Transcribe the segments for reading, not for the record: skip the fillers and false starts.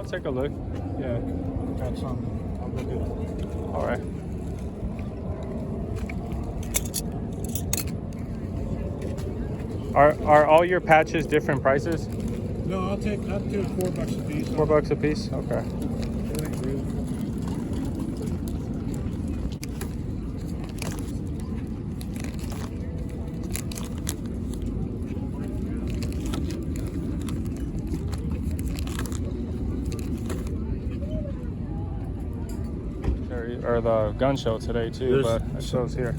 I'll take a look. Yeah. Got some. I'll go get it. All right. Are all your patches different prices? No, I'll do $4 a piece. $4 a piece? Okay. Or the gun show today too, but it shows here.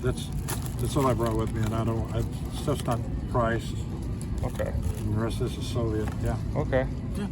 That's all I brought with me, and it's just not priced. Okay. And the rest of this is Soviet. Yeah. Okay. Yeah.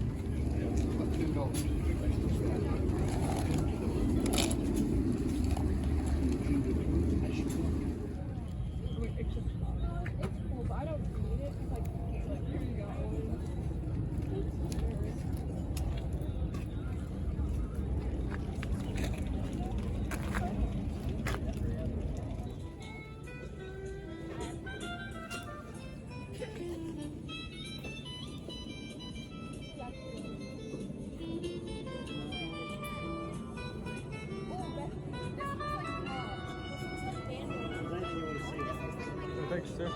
Thanks, sir.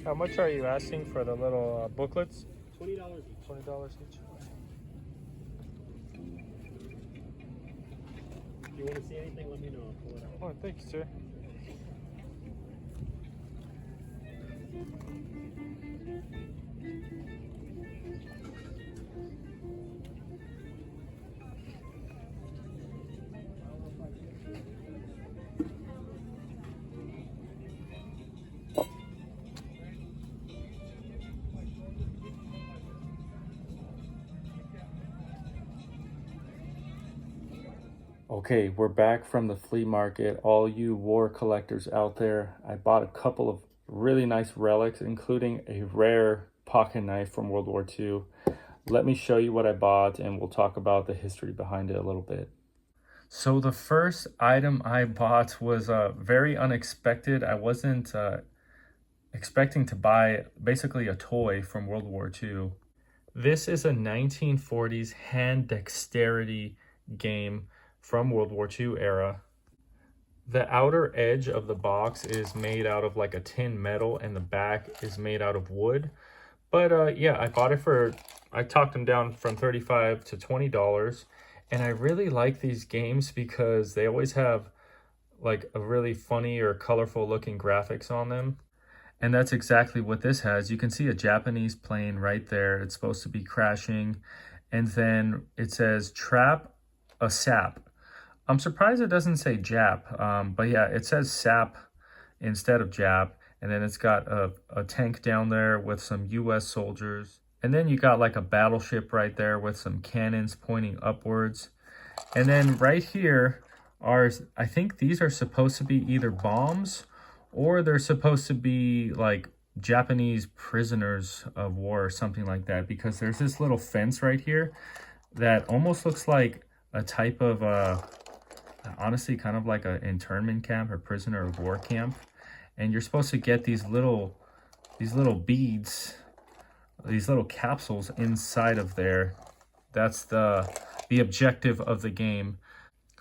How much are you asking for the little booklets? $20 each. $20 each. If you want to see anything, let me know. I'll pull it out. Oh, thanks, sir. Okay, we're back from the flea market. All you war collectors out there, I bought a couple of really nice relics, including a rare pocket knife from World War II. Let me show you what I bought, and we'll talk about the history behind it a little bit. So the first item I bought was very unexpected. I wasn't expecting to buy basically a toy from World War II. This is a 1940s hand dexterity game from World War II era. The outer edge of the box is made out of like a tin metal, and the back is made out of wood. But yeah, I bought it I talked them down from $35 to $20. And I really like these games because they always have like a really funny or colorful looking graphics on them. And that's exactly what this has. You can see a Japanese plane right there. It's supposed to be crashing. And then it says trap a sap. I'm surprised it doesn't say Jap, but yeah, it says sap instead of Jap. And then it's got a tank down there with some US soldiers. And then you got like a battleship right there with some cannons pointing upwards. And then right here are, I think these are supposed to be either bombs or they're supposed to be like Japanese prisoners of war or something like that, because there's this little fence right here that almost looks like a type of honestly kind of like an internment camp or prisoner of war camp. And you're supposed to get these little beads, these little capsules inside of there. That's the objective of the game.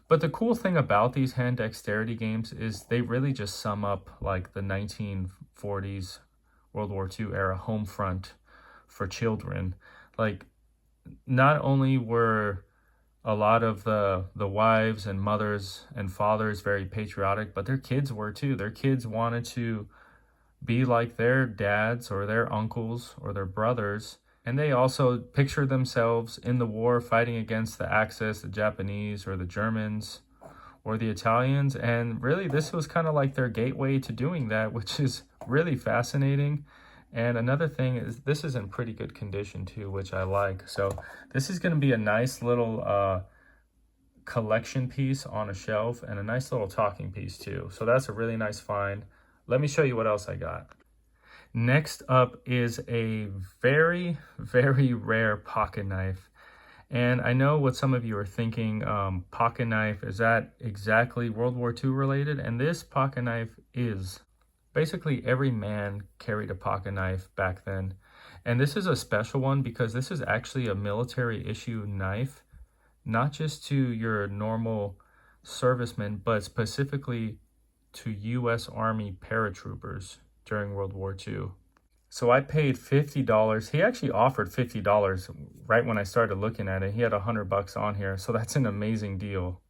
But the cool thing about these hand dexterity games is they really just sum up like the 1940s World War II era home front for children. Like, not only were a lot of the wives and mothers and fathers very patriotic, but their kids were too. Their kids wanted to be like their dads or their uncles or their brothers. And they also pictured themselves in the war fighting against the Axis, the Japanese or the Germans or the Italians. And really, this was kind of like their gateway to doing that, which is really fascinating. And another thing is this is in pretty good condition too, which I like. So this is going to be a nice little collection piece on a shelf and a nice little talking piece too. So that's a really nice find. Let me show you what else I got. Next up is a very, very rare pocket knife. And I know what some of you are thinking, pocket knife, is that exactly World War II related? And this pocket knife is. Basically every man carried a pocket knife back then. And this is a special one because this is actually a military issue knife, not just to your normal servicemen, but specifically to US Army paratroopers during World War II. So I paid $50. He actually offered $50 right when I started looking at it. He had $100 on here, so that's an amazing deal.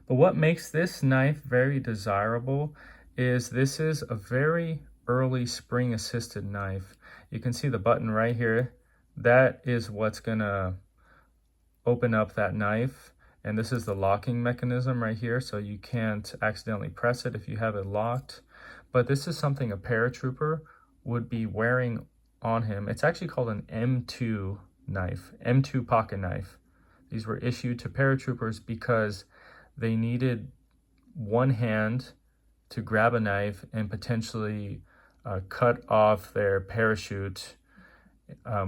But what makes this knife very desirable is this is a very early spring assisted knife. You can see the button right here. That is what's gonna open up that knife. And this is the locking mechanism right here, so you can't accidentally press it if you have it locked. But this is something a paratrooper would be wearing on him. It's actually called an M2 knife, M2 pocket knife. These were issued to paratroopers because they needed one hand to grab a knife and potentially cut off their parachute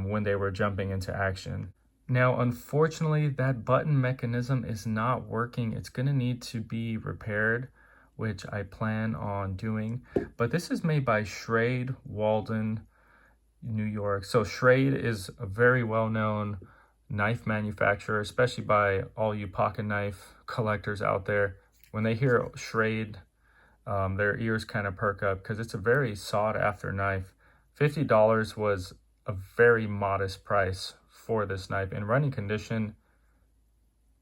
when they were jumping into action. Now, unfortunately, that button mechanism is not working. It's gonna need to be repaired, which I plan on doing. But this is made by Schrade, Walden, New York. So Schrade is a very well-known knife manufacturer, especially by all you pocket knife collectors out there. When they hear Schrade, their ears kind of perk up because it's a very sought-after knife. $50 was a very modest price for this knife. In running condition,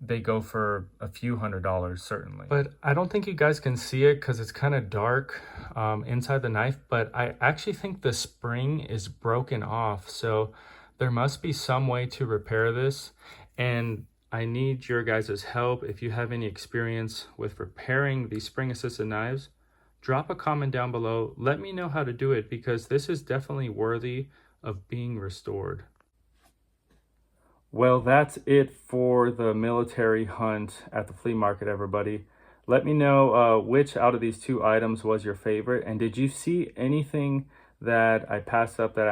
they go for a few $100s certainly. But I don't think you guys can see it because it's kind of dark inside the knife, but I actually think the spring is broken off. So there must be some way to repair this. And I need your guys' help. If you have any experience with repairing these spring assisted knives, drop a comment down below. Let me know how to do it because this is definitely worthy of being restored. Well, that's it for the military hunt at the flea market, everybody. Let me know which out of these two items was your favorite, and did you see anything that I passed up that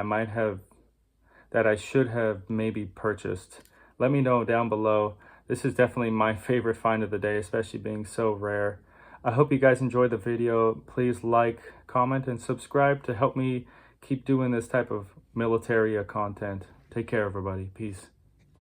I should have maybe purchased? Let me know down below. This is definitely my favorite find of the day, especially being so rare. I hope you guys enjoyed the video. Please like, comment, and subscribe to help me keep doing this type of militaria content. Take care, everybody. Peace.